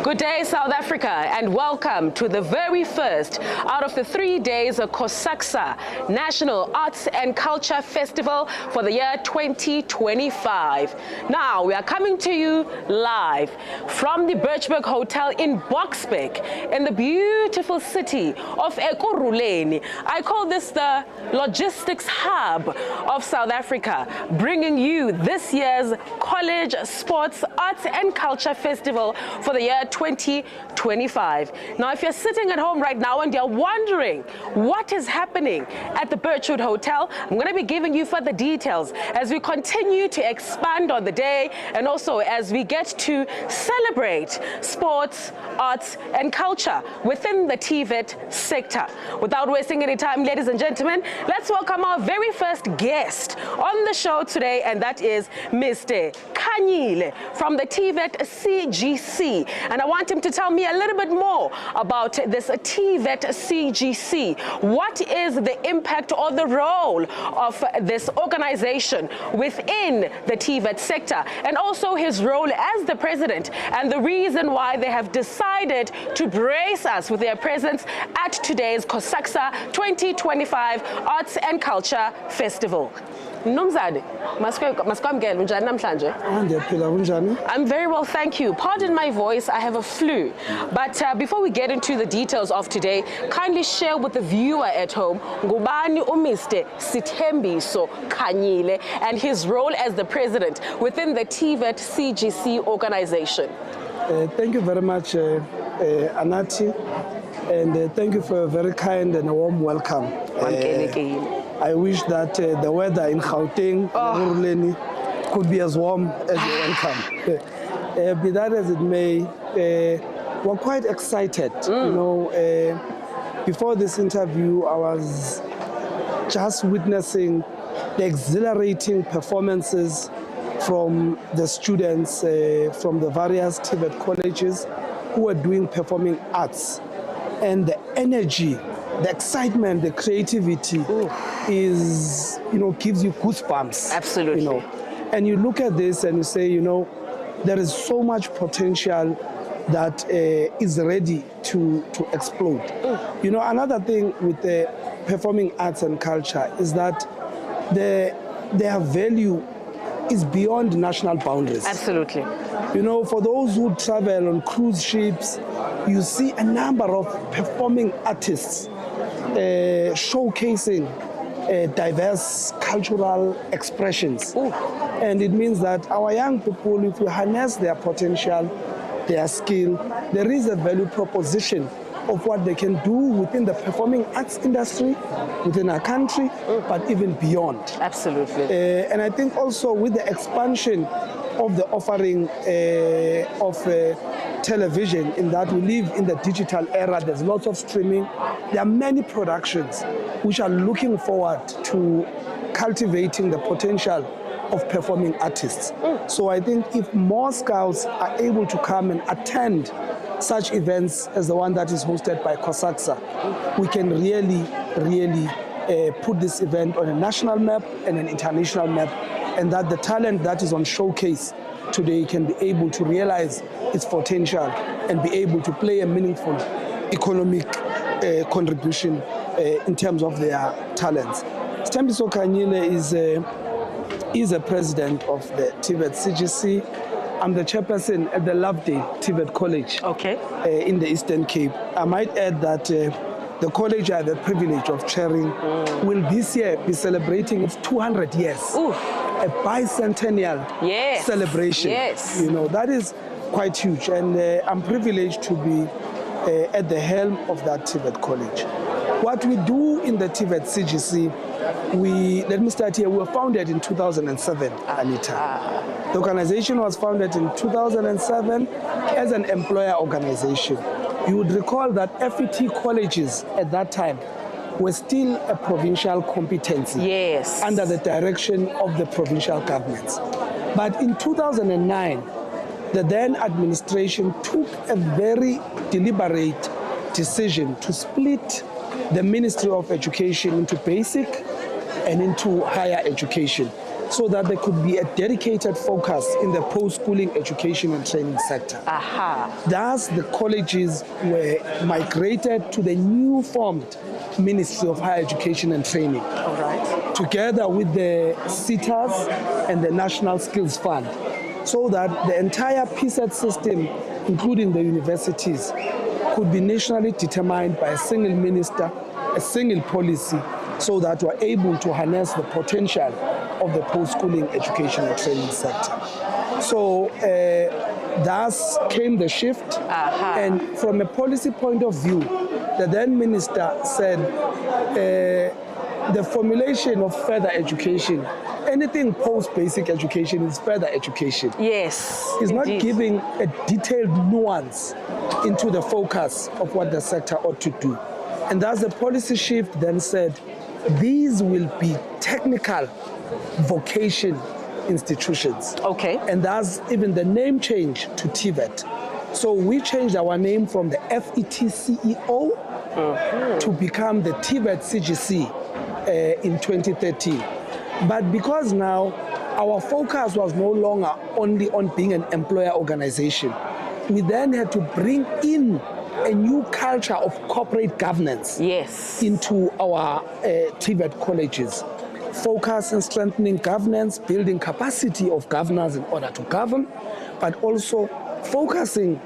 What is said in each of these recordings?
Good day, South Africa, and welcome to the very first out of the 3 days of CoSACSA National Arts and Culture Festival for the year 2025. Now, we are coming to you live from the Birchburg Hotel in Boksburg in the beautiful city of Ekurhuleni. I call this the logistics hub of South Africa, bringing you this year's College Sports, Arts and Culture Festival for the year 2025. Now, if you're sitting at home right now and you're wondering what is happening at the Birchwood Hotel, I'm going to be giving you further details as we continue to expand on the day and also as we get to celebrate sports, arts and culture within the TVET sector. Without wasting any time, ladies and gentlemen, let's welcome our very first guest on the show today, and that is Mr. Khanyile from the TVET CGC. And I want him to tell me a little bit more about this TVET CGC. What is the impact or the role of this organization within the TVET sector, and also his role as the president and the reason why they have decided to brace us with their presence at today's CoSACSA 2025 Arts and Culture Festival. Nomzade, I'm very well, thank you. Pardon my voice, I have a flu. But before we get into the details of today, kindly share with the viewer at home Ngubani Mr. Sithembiso Khanyile and his role as the president within the TVET CGC organization. Thank you very much, Anati, and thank you for a very kind and a warm welcome. I wish that the weather in Gauteng, Ekurhuleni, could be as warm as the welcome. Be that as it may, we're quite excited. You know, before this interview, I was just witnessing the exhilarating performances from the students from the various TVET colleges who are doing performing arts, and the energy, the excitement, the creativity is, gives you goosebumps. Absolutely. And you look at this and you say, there is so much potential that is ready to explode. Another thing with the performing arts and culture is that their value is beyond national boundaries. Absolutely. For those who travel on cruise ships, you see a number of performing artists showcasing diverse cultural expressions. And it means that our young people, if we harness their potential, their skill, there is a value proposition of what they can do within the performing arts industry, within our country, but even beyond. Absolutely. And I think also with the expansion of the offering of television, in that we live in the digital era, there's lots of streaming. There are many productions which are looking forward to cultivating the potential of performing artists. So I think if more scouts are able to come and attend such events as the one that is hosted by CoSACSA, we can really put this event on a national map and an international map, and that the talent that is on showcase today can be able to realize its potential and be able to play a meaningful economic contribution in terms of their talents. Sithembiso Khanyile is a president of the TVET CGC. I'm the chairperson at the Lovedale TVET College in the Eastern Cape. I might add that the college I have the privilege of chairing will this year be celebrating its 200 years. A bicentennial celebration. Yes. That is quite huge, and I'm privileged to be at the helm of that TVET college. What we do in the TVET CGC, let me start here. We were founded in 2007, Anita. The organization was founded in 2007 as an employer organization. You would recall that FET colleges at that time were still a provincial competency under the direction of the provincial governments. But in 2009, the then administration took a very deliberate decision to split the Ministry of Education into basic and into higher education. so that there could be a dedicated focus in the post-schooling education and training sector. Thus, the colleges were migrated to the new formed Ministry of Higher Education and Training, all right, together with the CETAs and the National Skills Fund, so that the entire PSET system, including the universities, could be nationally determined by a single minister, a single policy, so that we're able to harness the potential of the post-schooling education and training sector. So thus came the shift, and from a policy point of view, the then minister said the formulation of further education, anything post-basic education is further education. Yes, It's indeed. not giving a detailed nuance into the focus of what the sector ought to do. And thus the policy shift then said, these will be technical vocation institutions. Okay. And thus even the name change to TVET. So we changed our name from the FET-CEO to become the TVET CGC in 2013. But because now our focus was no longer only on being an employer organization, we then had to bring in a new culture of corporate governance into our TVET colleges. Focus on strengthening governance, building capacity of governors in order to govern, but also focusing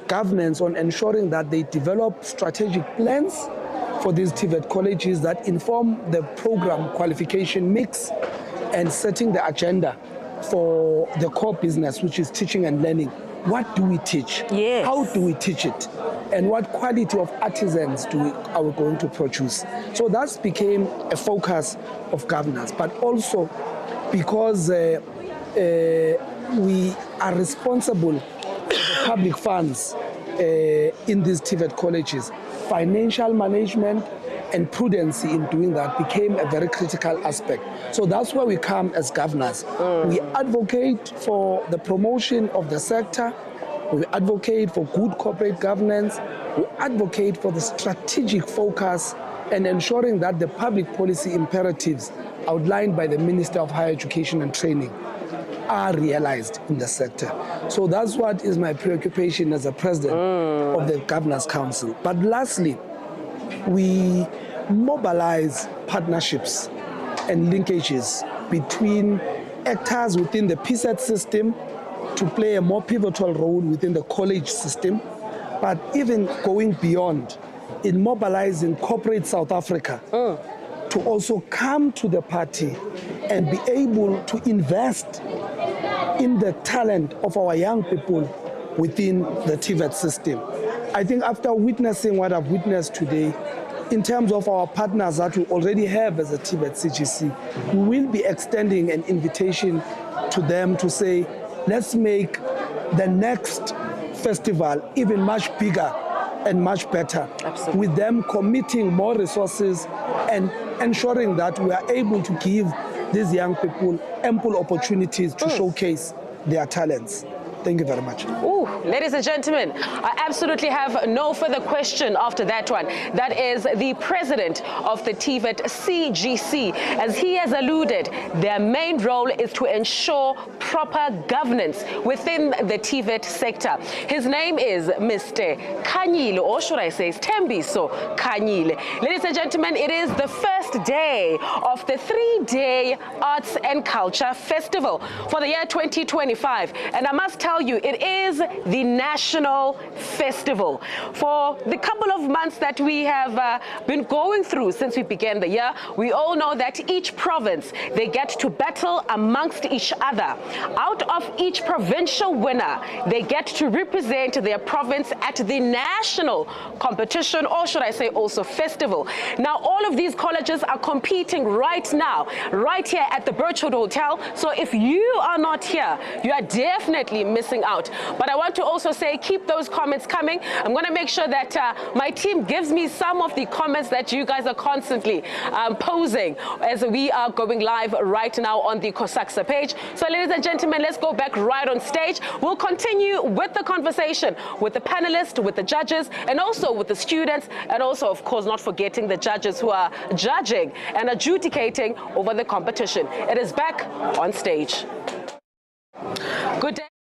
governance on ensuring that they develop strategic plans for these TVET colleges that inform the program qualification mix and setting the agenda for the core business, which is teaching and learning. What do we teach? Yes. How do we teach it? And what quality of artisans are we going to produce? So that became a focus of governance, but also because we are responsible for the public funds in these TVET colleges. Financial management and prudency in doing that became a very critical aspect. So that's where we come as governors. We advocate for the promotion of the sector. We advocate for good corporate governance. We advocate for the strategic focus and ensuring that the public policy imperatives outlined by the Minister of Higher Education and Training are realized in the sector. So that's what is my preoccupation as a president of the Governors Council. But lastly, we mobilize partnerships and linkages between actors within the PSET system to play a more pivotal role within the college system, but even going beyond in mobilizing corporate South Africa to also come to the party and be able to invest in the talent of our young people within the TVET system. I think after witnessing what I've witnessed today, in terms of our partners that we already have as a TVET CGC, we will be extending an invitation to them to say, let's make the next festival even much bigger and much better. Absolutely. With them committing more resources and ensuring that we are able to give these young people ample opportunities to showcase their talents. Thank you very much. Ooh, ladies and gentlemen, I absolutely have no further question after that one. That is the president of the TVET CGC. As he has alluded, their main role is to ensure proper governance within the TVET sector. His name is Mr. Khanyile, or should I say Tembiso Khanyile. Ladies and gentlemen, it is the first day of the 3-day Arts and Culture Festival for the year 2025. And I must tell you, it is the national festival. For the couple of months that we have been going through since we began the year, we all know that each province, they get to battle amongst each other. Out of each provincial winner, they get to represent their province at the national competition, or should I say also festival. Now, all of these colleges are competing right now, right here at the Birchwood Hotel. So if you are not here, you are definitely missing missing out. But I want to also say, keep those comments coming. I'm going to make sure that my team gives me some of the comments that you guys are constantly posing as we are going live right now on the CoSACSA page. So ladies and gentlemen, let's go back right on stage. We'll continue with the conversation with the panelists, with the judges, and also with the students, and also, of course, not forgetting the judges who are judging and adjudicating over the competition. It is back on stage. Good day.